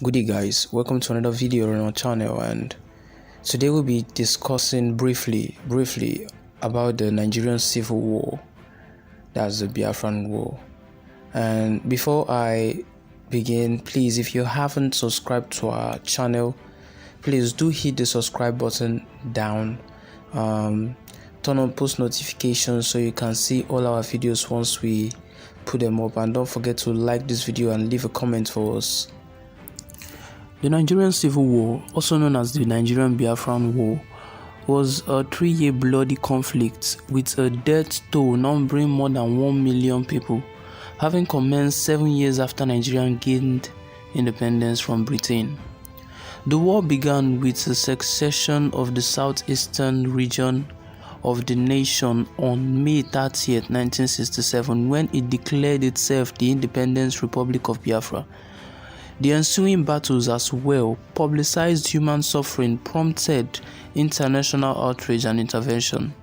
Good day guys, welcome to another video on our channel, and today we'll be discussing briefly about the Nigerian Civil War. That's the Biafrain War. And before I begin, please, if you haven't subscribed to our channel, please do hit the subscribe button down, turn on post notifications so you can see all our videos once we put them up, and don't forget to like this video and leave a comment for us. The Nigerian Civil War, also known as the Nigerian Biafrain War, was a 3-year bloody conflict with a death toll numbering more than 1 million people, having commenced 7 years after Nigeria gained independence from Britain. The war began with the secession of the southeastern region of the nation on May 30, 1967, when it declared itself the Independent Republic of Biafra. The ensuing battles, as well publicized human suffering, prompted international outrage and intervention.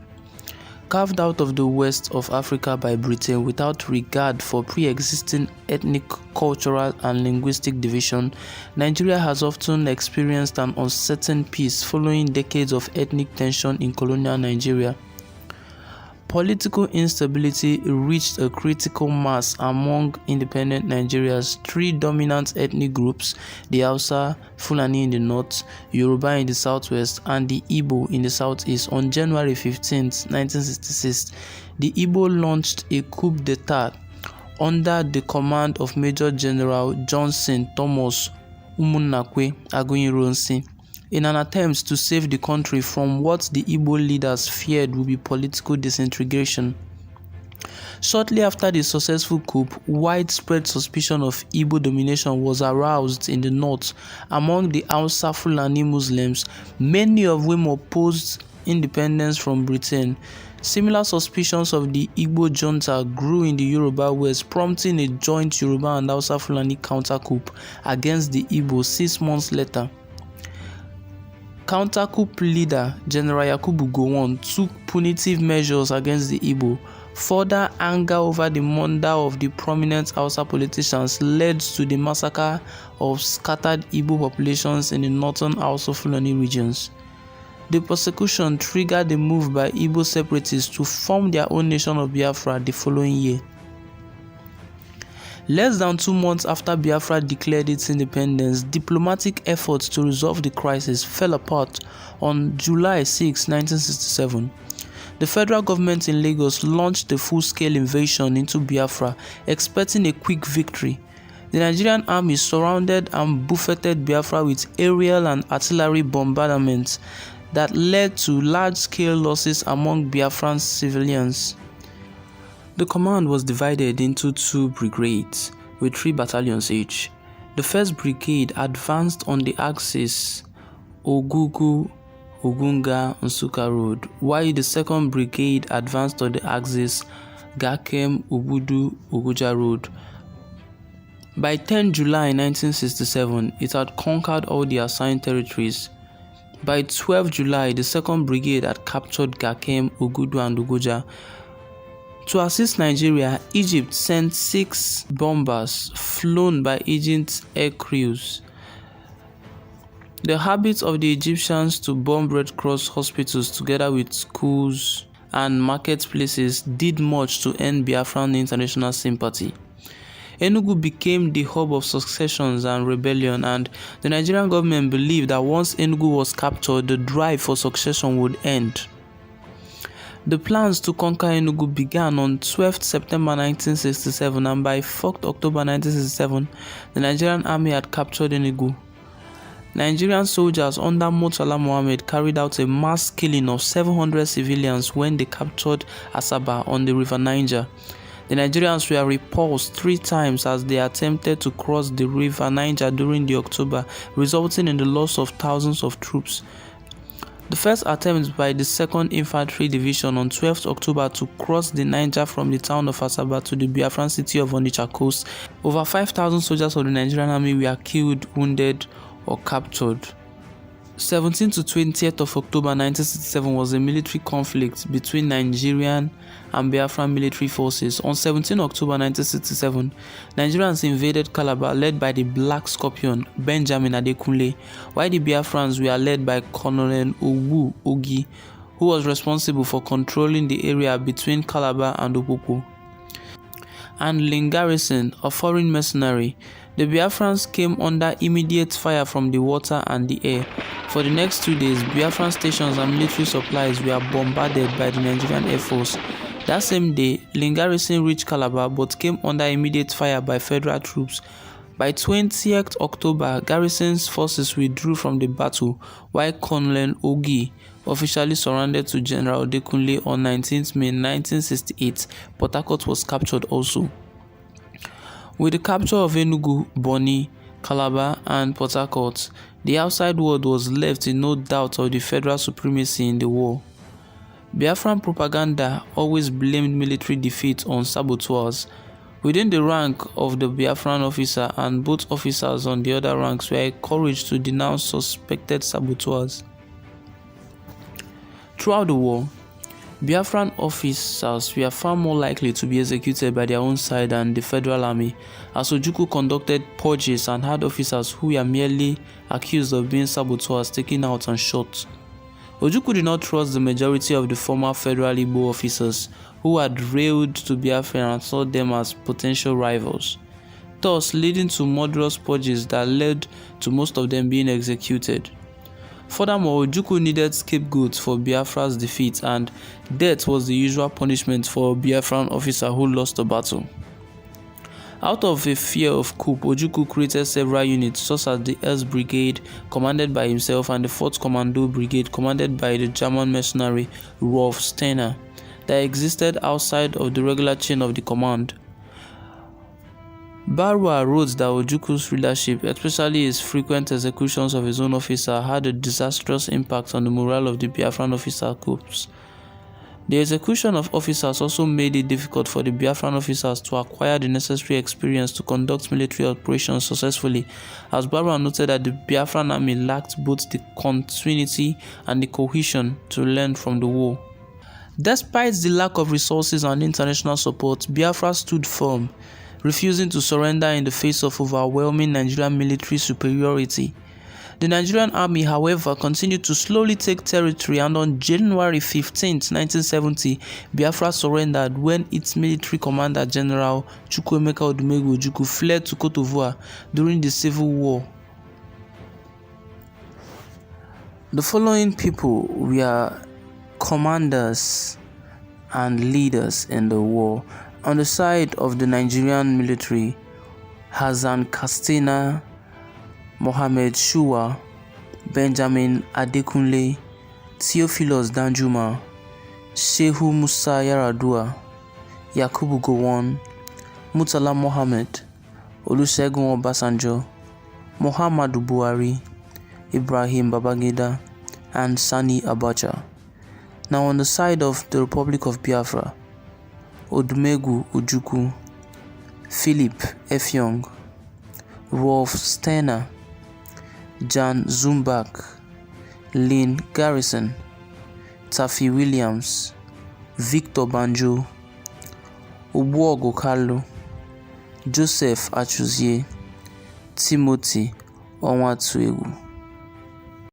Carved out of the west of Africa by Britain without regard for pre-existing ethnic, cultural, and linguistic division, Nigeria has often experienced an uncertain peace following decades of ethnic tension in colonial Nigeria. Political instability reached a critical mass among independent Nigeria's 3 dominant ethnic groups: the Hausa, Fulani in the north, Yoruba in the southwest, and the Igbo in the southeast. On January 15, 1966, the Igbo launched a coup d'etat under the command of Major General Johnson Thomas Umunnakwe Aguiyi-Ironsi, in an attempt to save the country from what the Igbo leaders feared would be political disintegration. Shortly after the successful coup, widespread suspicion of Igbo domination was aroused in the north among the Hausa Fulani Muslims, many of whom opposed independence from Britain. Similar suspicions of the Igbo junta grew in the Yoruba West, prompting a joint Yoruba and Hausa Fulani counter-coup against the Igbo 6 months later. Counter-coup leader General Yakubu Gowon took punitive measures against the Igbo. Further anger over the murder of the prominent Hausa politicians led to the massacre of scattered Igbo populations in the northern Hausa Fulani regions. The persecution triggered a move by Igbo separatists to form their own nation of Biafra the following year. Less than 2 months after Biafra declared its independence, diplomatic efforts to resolve the crisis fell apart. On July 6, 1967, the federal government in Lagos launched a full-scale invasion into Biafra, expecting a quick victory. The Nigerian army surrounded and buffeted Biafra with aerial and artillery bombardments that led to large-scale losses among Biafran civilians. The command was divided into 2 brigades with 3 battalions each. The 1st Brigade advanced on the axis Ogugu, Ogunga, Nsukka Road, while the 2nd Brigade advanced on the axis Gakem, Ubudu, Oguja Road. By 10 July 1967, it had conquered all the assigned territories. By 12 July, the 2nd Brigade had captured Gakem, Ugudu, and Oguja. To assist Nigeria, Egypt sent 6 bombers flown by Egypt's air crews. The habit of the Egyptians to bomb Red Cross hospitals together with schools and marketplaces did much to earn Biafran international sympathy. Enugu became the hub of successions and rebellion, and the Nigerian government believed that once Enugu was captured, the drive for succession would end. The plans to conquer Enugu began on 12 September 1967, and by 4 October 1967, the Nigerian army had captured Enugu. Nigerian soldiers under Murtala Mohammed carried out a mass killing of 700 civilians when they captured Asaba on the River Niger. The Nigerians were repulsed 3 times as they attempted to cross the River Niger during the October, resulting in the loss of thousands of troops. The first attempt by the 2nd Infantry Division on 12 October to cross the Niger from the town of Asaba to the Biafran city of Onitsha coast, over 5,000 soldiers of the Nigerian army were killed, wounded, or captured. 17th to 20th of October 1967 was a military conflict between Nigerian and Biafran military forces. On 17 October 1967, Nigerians invaded Calabar led by the Black Scorpion, Benjamin Adekunle, while the Biafrans were led by Colonel Owu Ogi, who was responsible for controlling the area between Calabar and Opopo. And Lin Garrison, a foreign mercenary. The Biafrans came under immediate fire from the water and the air. For the next 2 days, Biafran stations and military supplies were bombarded by the Nigerian Air Force. That same day, Lin Garrison reached Calabar but came under immediate fire by federal troops. By 20th October, Garrison's forces withdrew from the battle, while Colonel Ogi officially surrendered to General Adekunle on 19th May 1968. Port Harcourt was captured also. With the capture of Enugu, Bonny, Calabar, and Port Harcourt, the outside world was left in no doubt of the federal supremacy in the war. Biafran propaganda always blamed military defeat on saboteurs. Within the rank of the Biafran officer and both officers on the other ranks were encouraged to denounce suspected saboteurs. Throughout the war, Biafran officers were far more likely to be executed by their own side than the Federal Army, as Ojukwu conducted purges and had officers who were merely accused of being saboteurs taken out and shot. Ojukwu did not trust the majority of the former Federal Igbo officers who had railed to Biafra and saw them as potential rivals, thus leading to murderous purges that led to most of them being executed. Furthermore, Ojukwu needed scapegoats for Biafra's defeat, and death was the usual punishment for a Biafran officer who lost the battle. Out of a fear of coup, Ojukwu created several units such as the S Brigade, commanded by himself, and the 4th Commando Brigade, commanded by the German mercenary Rolf Steiner, that existed outside of the regular chain of the command. Barua wrote that Ojukwu's leadership, especially his frequent executions of his own officer, had a disastrous impact on the morale of the Biafran officer corps. The execution of officers also made it difficult for the Biafran officers to acquire the necessary experience to conduct military operations successfully, as Barua noted that the Biafran army lacked both the continuity and the cohesion to learn from the war. Despite the lack of resources and international support, Biafra stood firm, refusing to surrender in the face of overwhelming Nigerian military superiority. The Nigerian army, however, continued to slowly take territory, and on January 15, 1970, Biafra surrendered when its military commander, General Chukwuemeka Odumegwu Ojukwu, fled to Cote d'Ivoire during the Civil War. The following people were commanders and leaders in the war. On the side of the Nigerian military, Hassan Katsina, Mohammed Shua, Benjamin Adekunle, Theophilus Danjuma, Shehu Musa Yaradua, Yakubu Gowon, Murtala Mohammed, Olusegun Obasanjo, Muhammadu Buhari, Ibrahim Babangida, and Sani Abacha. Now on the side of the Republic of Biafra, Odumegwu Ojukwu, Philip Effiong, Rolf Steiner, Jan Zumbach, Lin Garrison, Taffy Williams, Victor Banjo, Obuogo Kalu, Joseph Achuzie, Timothy Onwatuegu.